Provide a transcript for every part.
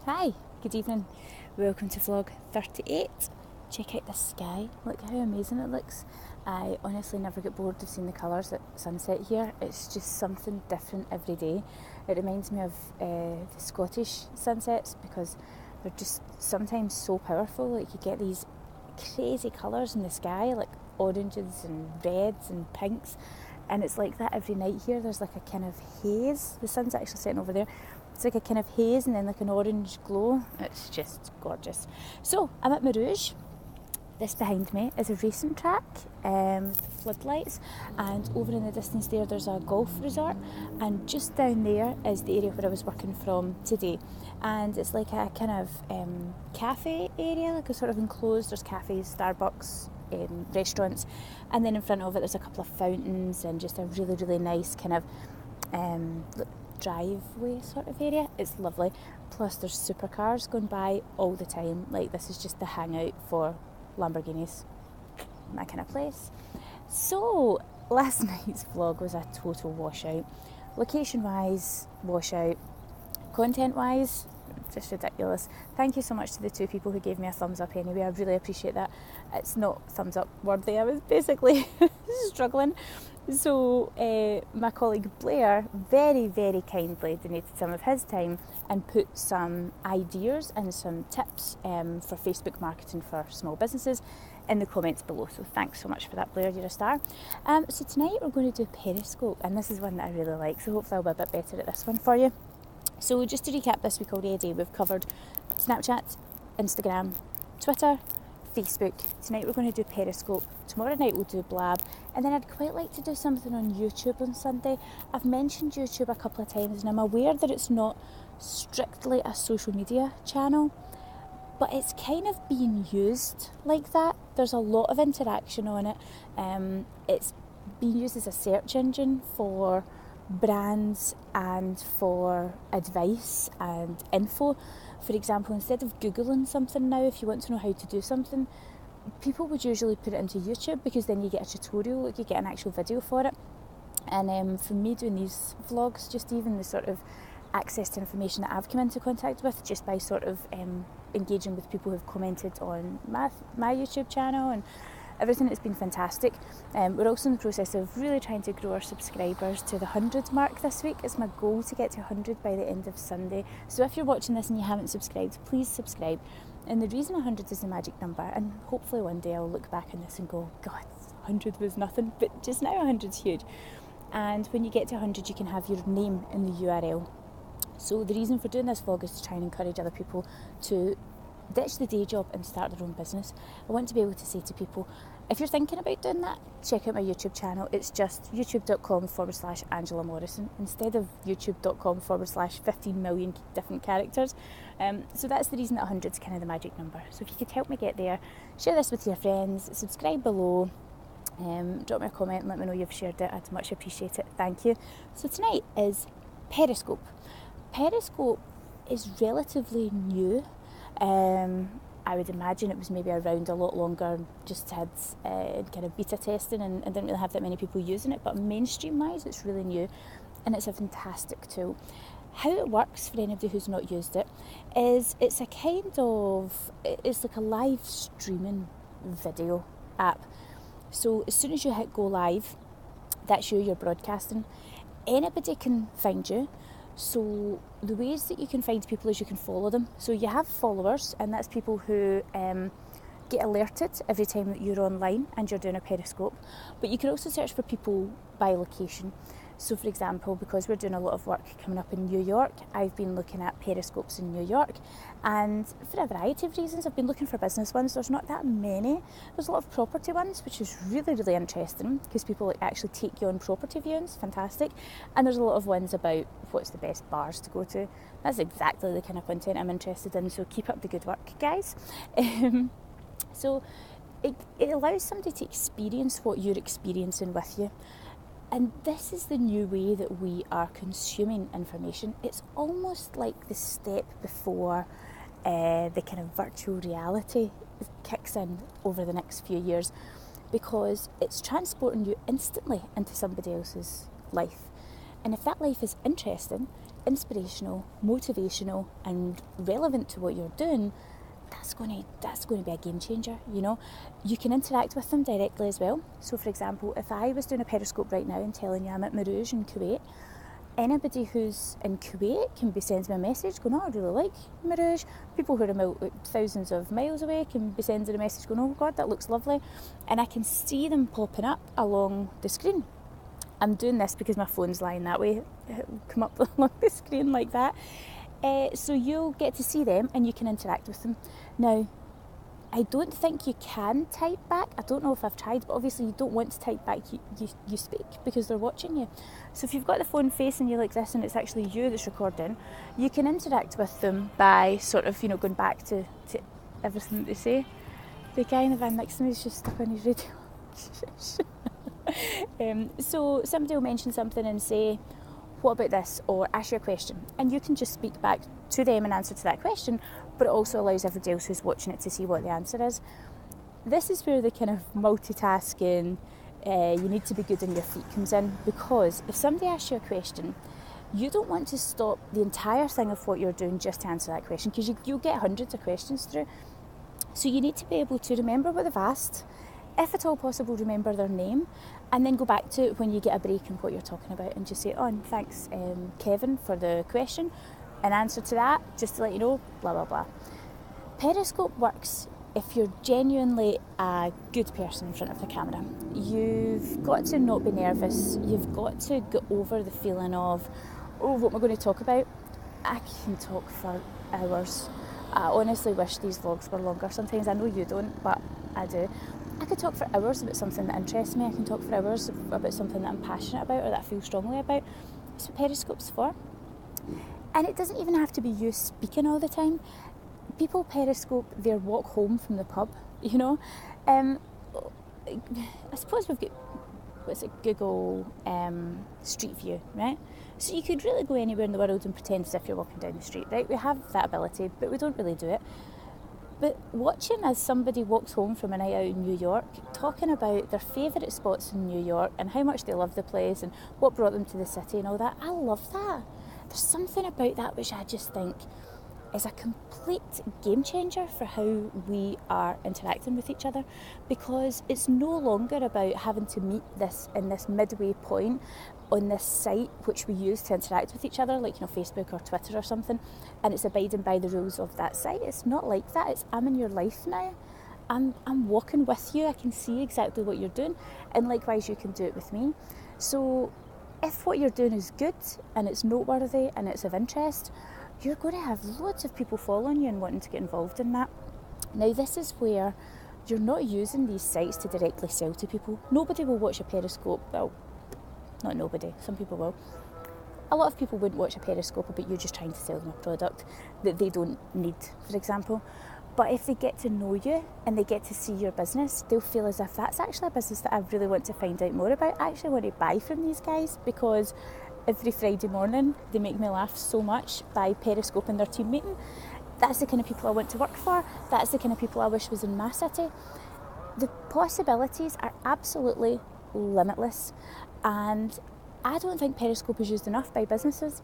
Hi, good evening. Welcome to vlog 38. Check out the sky. Look how amazing it looks. I honestly never get bored of seeing the colours at sunset here. It's just something different every day. It reminds me of the Scottish sunsets because they're just sometimes so powerful. Like you get these crazy colours in the sky, like oranges and reds and pinks. And it's like that every night here. There's like a kind of haze. The sun's actually setting over there. It's like a kind of haze and then like an orange glow. It's just gorgeous. So I'm at Marouge. This behind me is a racing track with floodlights, and over in the distance there's a golf resort, and just down there is the area where I was working from today, and it's like a kind of cafe area, like a sort of enclosed. There's cafes, Starbucks, restaurants, and then in front of it there's a couple of fountains and just a really nice kind of driveway sort of area. It's lovely. Plus there's supercars going by all the time. Like this is just the hangout for Lamborghinis, that kind of place. So last night's vlog was a total washout. Location wise, washout. Content wise, just ridiculous. Thank you so much to the two people who gave me a thumbs up anyway. I really appreciate that. It's not thumbs up worthy. I was basically struggling. So my colleague Blair very kindly donated some of his time and put some ideas and some tips for Facebook marketing for small businesses in the comments below. So thanks so much for that, Blair, you're a star. So tonight we're going to do Periscope, and this is one that I really like, so hopefully I'll be a bit better at this one for you. So just to recap this week already, we've covered Snapchat, Instagram, Twitter, Facebook. Tonight we're going to do Periscope. Tomorrow night we'll do Blab. And then I'd quite like to do something on YouTube on Sunday. I've mentioned YouTube a couple of times and I'm aware that it's not strictly a social media channel, but it's kind of being used like that. There's a lot of interaction on it. It's being used as a search engine for brands and for advice and info. For example, instead of Googling something now, if you want to know how to do something, people would usually put it into YouTube because then you get a tutorial, like you get an actual video for it. And for me doing these vlogs, just even the sort of access to information that I've come into contact with just by sort of engaging with people who've commented on my YouTube channel and everything, it's been fantastic. We're also in the process of really trying to grow our subscribers to the 100 mark this week. It's my goal to get to 100 by the end of Sunday. So if you're watching this and you haven't subscribed, please subscribe. And the reason 100 is the magic number, and hopefully one day I'll look back on this and go, God, 100 was nothing, but just now 100's huge. And when you get to 100, you can have your name in the URL. So the reason for doing this vlog is to try and encourage other people to ditch the day job and start their own business. I want to be able to say to people, if you're thinking about doing that, check out my YouTube channel. It's just youtube.com/Angela Morrison instead of youtube.com/15 million different characters. So that's the reason that 100 is kind of the magic number. So if you could help me get there, share this with your friends, subscribe below, drop me a comment and let me know you've shared it. I'd much appreciate it. Thank you. So tonight is Periscope. Periscope is relatively new. I would imagine it was maybe around a lot longer, just had kind of beta testing and didn't really have that many people using it, but mainstream wise it's really new and it's a fantastic tool. How it works for anybody who's not used it is it's like a live streaming video app. So as soon as you hit go live, that's you're broadcasting. Anybody can find you. So the ways that you can find people is you can follow them. So you have followers, and that's people who get alerted every time that you're online and you're doing a Periscope. But you can also search for people by location. So for example, because we're doing a lot of work coming up in New York, I've been looking at Periscopes in New York, and for a variety of reasons I've been looking for business ones. There's not that many. There's a lot of property ones, which is really interesting because people actually take you on property viewings. Fantastic. And there's a lot of ones about what's the best bars to go to. That's exactly the kind of content I'm interested in, so keep up the good work, guys. So it allows somebody to experience what you're experiencing with you. And this is the new way that we are consuming information. It's almost like the step before the kind of virtual reality kicks in over the next few years, because it's transporting you instantly into somebody else's life. And if that life is interesting, inspirational, motivational, and relevant to what you're doing, that's going to be a game changer. You know, you can interact with them directly as well. So for example, if I was doing a Periscope right now and telling you I'm at Marouge in Kuwait, anybody who's in Kuwait can be sending me a message going, oh, I really like Marouge. People who are thousands of miles away can be sending a message going, oh God, that looks lovely. And I can see them popping up along the screen. I'm doing this because my phone's lying that way. It'll come up along the screen like that. So you'll get to see them and you can interact with them. Now, I don't think you can type back. I don't know if I've tried, but obviously you don't want to type back. You speak because they're watching you. So if you've got the phone facing you like this and it's actually you that's recording, you can interact with them by sort of, going back to everything that they say. The guy in the van next to me is just stuck on his radio. So somebody will mention something and say, what about this? Or ask you a question. And you can just speak back to them and answer to that question, but it also allows everybody else who's watching it to see what the answer is. This is where the kind of multitasking, you need to be good on your feet comes in, because if somebody asks you a question, you don't want to stop the entire thing of what you're doing just to answer that question, because you'll get hundreds of questions through. So you need to be able to remember what they've asked, if at all possible remember their name, and then go back to it when you get a break in what you're talking about and just say, oh, and thanks Kevin for the question, in answer to that, just to let you know, blah blah blah. Periscope works if you're genuinely a good person in front of the camera. You've got to not be nervous. You've got to get over the feeling of, oh, what am I going to talk about? I can talk for hours. I honestly wish these vlogs were longer. Sometimes I know you don't, but I do. I could talk for hours about something that interests me. I can talk for hours about something that I'm passionate about or that I feel strongly about. That's what Periscope's for. And it doesn't even have to be you speaking all the time. People Periscope their walk home from the pub, I suppose we've got, Google Street View, right? So you could really go anywhere in the world and pretend as if you're walking down the street, right? We have that ability, but we don't really do it. But watching as somebody walks home from a night out in New York, talking about their favourite spots in New York and how much they love the place and what brought them to the city and all that, I love that. There's something about that which I just think is a complete game changer for how we are interacting with each other, because it's no longer about having to meet in this midway point on this site which we use to interact with each other, like Facebook or Twitter or something, and it's abiding by the rules of that site. It's not like that. It's I'm in your life now. I'm walking with you. I can see exactly what you're doing, and likewise you can do it with me. So if what you're doing is good and it's noteworthy and it's of interest, you're going to have loads of people following you and wanting to get involved in that. Now this is where you're not using these sites to directly sell to people. Nobody will watch a Periscope. Well, not nobody, some people will. A lot of people wouldn't watch a Periscope about you just trying to sell them a product that they don't need, for example. But if they get to know you and they get to see your business, they'll feel as if that's actually a business that I really want to find out more about. I actually want to buy from these guys, because every Friday morning they make me laugh so much by periscoping their team meeting. That's the kind of people I want to work for. That's the kind of people I wish was in my city. The possibilities are absolutely limitless, and I don't think Periscope is used enough by businesses.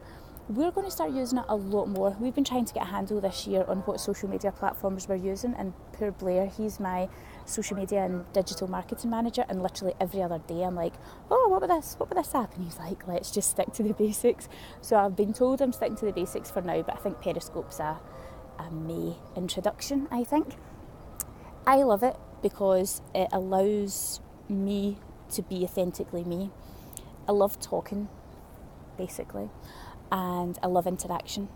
We're going to start using it a lot more. We've been trying to get a handle this year on what social media platforms we're using, and poor Blair, he's my social media and digital marketing manager, and literally every other day I'm like, oh, what about this app? And he's like, let's just stick to the basics. So I've been told I'm sticking to the basics for now, but I think Periscope's a May introduction, I think. I love it because it allows me to be authentically me. I love talking, basically, and I love interaction,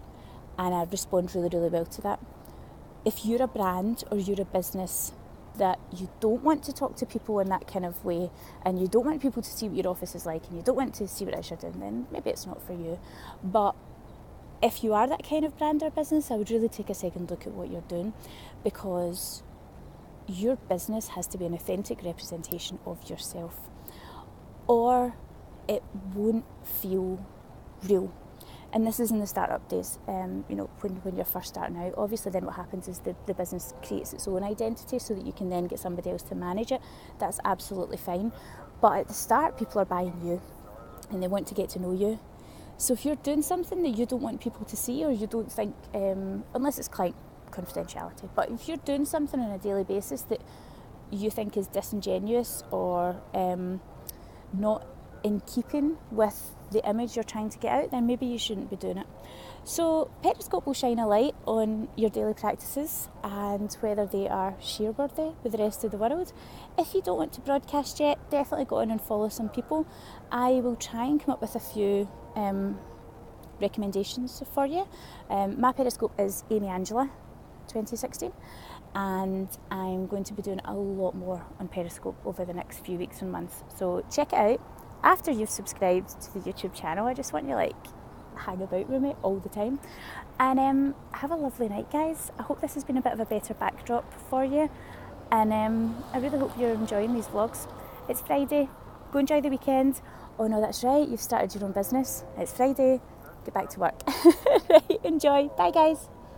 and I respond really, really well to that. If you're a brand or you're a business that you don't want to talk to people in that kind of way, and you don't want people to see what your office is like, and you don't want to see what it is you're doing, then maybe it's not for you. But if you are that kind of brand or business, I would really take a second look at what you're doing, because your business has to be an authentic representation of yourself, or it won't feel real. And this is in the startup days, when you're first starting out. Obviously then what happens is the business creates its own identity so that you can then get somebody else to manage it. That's absolutely fine. But at the start, people are buying you and they want to get to know you. So if you're doing something that you don't want people to see, or you don't think, unless it's client confidentiality, but if you're doing something on a daily basis that you think is disingenuous or not in keeping with the image you're trying to get out, then maybe you shouldn't be doing it. So Periscope will shine a light on your daily practices and whether they are shareworthy with the rest of the world. If you don't want to broadcast yet, definitely go on and follow some people. I will try and come up with a few recommendations for you. My Periscope is Amy Angela 2016, and I'm going to be doing a lot more on Periscope over the next few weeks and months. So check it out. After you've subscribed to the YouTube channel, I just want you hang about with me all the time. And have a lovely night, guys. I hope this has been a bit of a better backdrop for you, and I really hope you're enjoying these vlogs. It's Friday, go enjoy the weekend. Oh no, that's right, you've started your own business. It's Friday, get back to work. Right, enjoy. Bye guys.